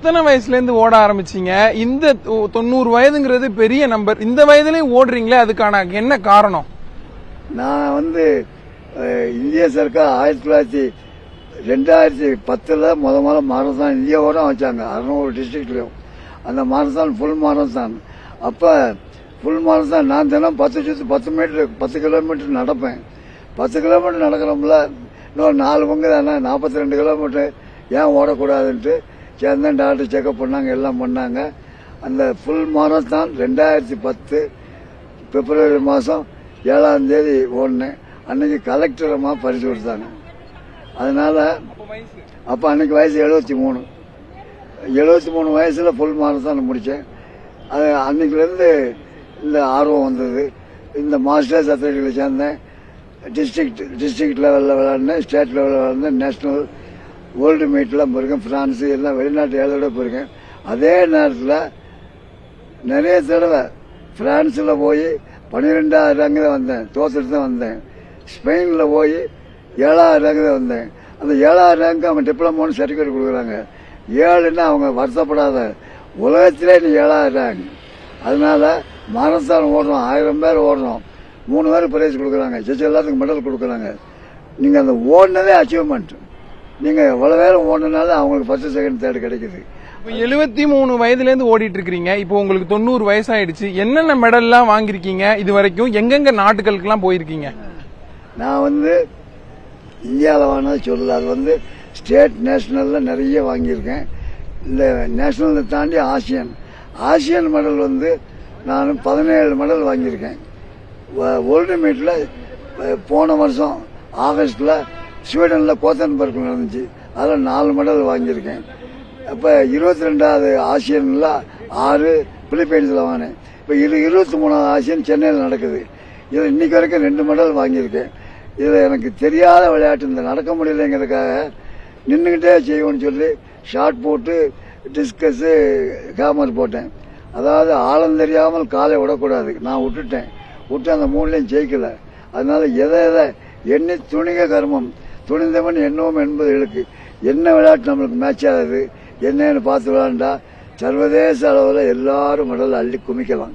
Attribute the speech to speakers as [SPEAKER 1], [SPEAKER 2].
[SPEAKER 1] எத்தனை வயசுல இருந்து ஓட ஆரம்பிச்சீங்க? இந்த 90 வயதுங்கிறது பெரிய நம்பர். இந்த வயதுலயும் ஓடுறீங்களே, அதுக்கான என்ன காரணம்?
[SPEAKER 2] நான் இந்திய சர்க்கார் 2010 முதல்ல மாரத்தான் இந்தியாவோட வச்சாங்க 600 டிஸ்ட்ரிக்ட்லயும். அந்த மாரத்தான் ஃபுல் மாரத்தான். அப்ப ஃபுல் மாரத்தான் நான் தினம் 10 கிலோமீட்டர் நடப்பேன். 10 கிலோமீட்டர் நடக்கிறோம்ல, இன்னொரு 4 பங்கு தானே 42 கிலோமீட்டர் ஏன் ஓடக்கூடாதுன்ட்டு சேர்ந்தேன். டாக்டர் செக்அப் பண்ணாங்க, எல்லாம் பண்ணாங்க. அந்த ஃபுல் மாரத்தான் 2010 பிப்ரவரி மாதம் 7ஆம் தேதி ஓடினேன். அன்னைக்கு கலெக்டர் அம்மா பரிசு கொடுத்தாங்க. அதனால அப்ப அன்னைக்கு வயசு 73 வயசுல ஃபுல் மாரத்தான் முடிச்சேன். அது அன்னைக்குலேருந்து இந்த ஆர்வம் வந்தது. இந்த மாஸ்டர்ஸ் அத்லெட்டிக்கில் சேர்ந்தேன். டிஸ்ட்ரிக்ட் லெவலில் விளையாடினேன், ஸ்டேட் லெவலில் விளையாடினேன், நேஷனல் வேர்ல்டு மீட்லாம் போயிருக்கேன். பிரான்ஸு எல்லாம் வெளிநாட்டு ஏழோட போயிருக்கேன். அதே நேரத்தில் நிறைய தடவை பிரான்ஸில் போய் 12வது ரேங்கு தான் வந்தேன், தோத்துட்டு தான் வந்தேன். ஸ்பெயினில் போய் 7வது ரேங்கு தான் வந்தேன். அந்த 7வது ரேங்க்கு அவங்க டிப்ளமோன்னு சர்டிஃபிகேட் கொடுக்குறாங்க. 7ன்னா அவங்க வருத்தப்படாத, உலகத்திலே நீ 7வது ரேங்க். அதனால மாரத்தான் ஓடுறோம், 1000 பேர் ஓடுறோம், 3 பேர் பிரைஸ் கொடுக்குறாங்க, எல்லாத்துக்கும் மெடல் கொடுக்குறாங்க. நீங்க அந்த ஓடினதே அச்சீவ்மெண்ட். நீங்க எவ்வளவு நேரம் ஓடினால அவங்களுக்கு ஃபர்ஸ்ட் செகண்ட் தேர்ட் கிடைக்குது.
[SPEAKER 1] 73 வயதுல இருந்து ஓடிட்டு இருக்கீங்க. இப்போ உங்களுக்கு 90 வயசாயிடுச்சு. என்னென்ன மெடல் எல்லாம் வாங்கிருக்கீங்க இது வரைக்கும்? எங்கெங்க நாட்டுகளுக்கு எல்லாம் போயிருக்கீங்க?
[SPEAKER 2] நான் இந்தியாவில் வாங்கினது சொல்லல. அது ஸ்டேட் நேஷனல்ல நிறைய வாங்கியிருக்கேன். இந்த நேஷனல் தாண்டி ஆசியன் மெடல் நான் 17 மெடல் வாங்கியிருக்கேன். வேர்ல்டு மீட்ல போன வருஷம் ஆகஸ்ட்ல ஸ்வீடன்ல கோத்தன்பர்க் நடந்துச்சு. அதில் 4 மெடல் வாங்கியிருக்கேன். அப்ப 22வது ஆசியன்ல 6, பிலிப்பைன்ஸ்ல வாங்கினேன். இப்ப 23வது ஆசியன் சென்னையில் நடக்குது. இதுல இன்னைக்கு வரைக்கும் 2 மெடல் வாங்கியிருக்கேன். இதுல எனக்கு தெரியாத விளையாட்டு, இந்த நடக்க முடியலைங்கிறதுக்காக நின்றுகிட்டே செய்வோம்னு சொல்லி ஷார்ட் போட்டு டிஸ்கஸ் ஹேமர் போட்டேன். அதாவது ஆழம் தெரியாமல் காலை விடக்கூடாது. நான் விட்டு அந்த 3லையும் ஜெயிக்கல. அதனால எதை எண்ணி துணிக கர்மம், துணிந்தவன் எண்ணுவோம் என்பது இழுக்கு. என்ன விளையாட்டு நம்மளுக்கு மேட்ச் ஆகுது என்னன்னு பார்த்து விளையாண்டா சர்வதேச அளவில் எல்லாரும் மெடல் அள்ளி குமிக்கலாம்.